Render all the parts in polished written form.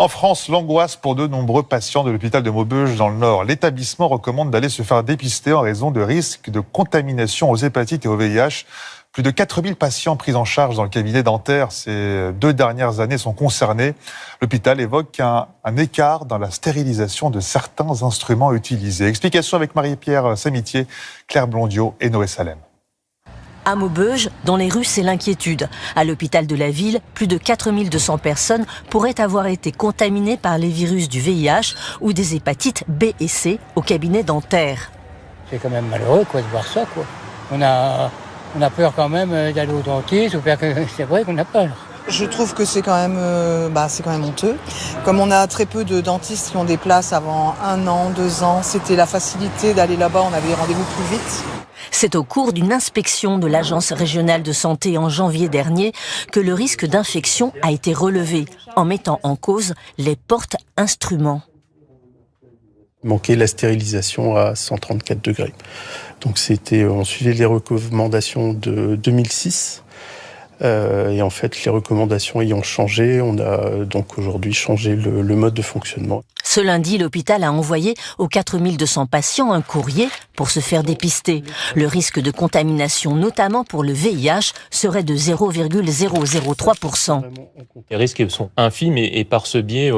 En France, l'angoisse pour de nombreux patients de l'hôpital de Maubeuge dans le Nord. L'établissement recommande d'aller se faire dépister en raison de risques de contamination aux hépatites et au VIH. Plus de 4000 patients pris en charge dans le cabinet dentaire ces 2 dernières années sont concernés. L'hôpital évoque un écart dans la stérilisation de certains instruments utilisés. Explication avec Marie-Pierre Samitier, Claire Blondiot et Noé Salem. À Maubeuge, dans les rues, c'est l'inquiétude. À l'hôpital de la ville, plus de 4200 personnes pourraient avoir été contaminées par les virus du VIH ou des hépatites B et C au cabinet dentaire. C'est quand même malheureux de voir ça. On a peur quand même d'aller au dentiste, c'est vrai qu'on a peur. Je trouve que c'est quand même honteux. Comme on a très peu de dentistes qui ont des places avant 1 an, 2 ans, c'était la facilité d'aller là-bas, on avait rendez-vous plus vite. C'est au cours d'une inspection de l'Agence régionale de santé en janvier dernier que le risque d'infection a été relevé, en mettant en cause les porte-instruments. Il manquait la stérilisation à 134 degrés. Donc on suivait les recommandations de 2006. Et en fait, les recommandations ayant changé, on a donc aujourd'hui changé le mode de fonctionnement. Ce lundi, l'hôpital a envoyé aux 4200 patients un courrier pour se faire dépister. Le risque de contamination, notamment pour le VIH, serait de 0,003%. Les risques sont infimes et par ce biais,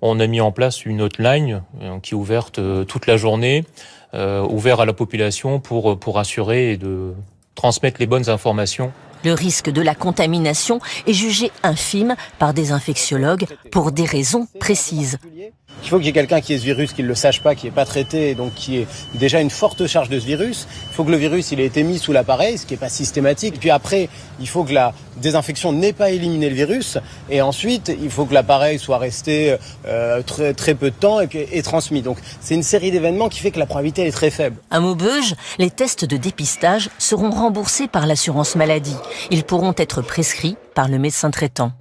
on a mis en place une hotline qui est ouverte toute la journée, ouverte à la population pour assurer et de transmettre les bonnes informations. Le risque de la contamination est jugé infime par des infectiologues pour des raisons précises. Il faut qu'il y ait quelqu'un qui ait ce virus, qui ne le sache pas, qui n'est pas traité, donc qui ait déjà une forte charge de ce virus. Il faut que le virus il ait été mis sous l'appareil, ce qui n'est pas systématique. Puis après, il faut que la désinfection n'ait pas éliminé le virus. Et ensuite, il faut que l'appareil soit resté très, très peu de temps et transmis. Donc c'est une série d'événements qui fait que la probabilité est très faible. À Maubeuge, les tests de dépistage seront remboursés par l'assurance maladie. Ils pourront être prescrits par le médecin traitant.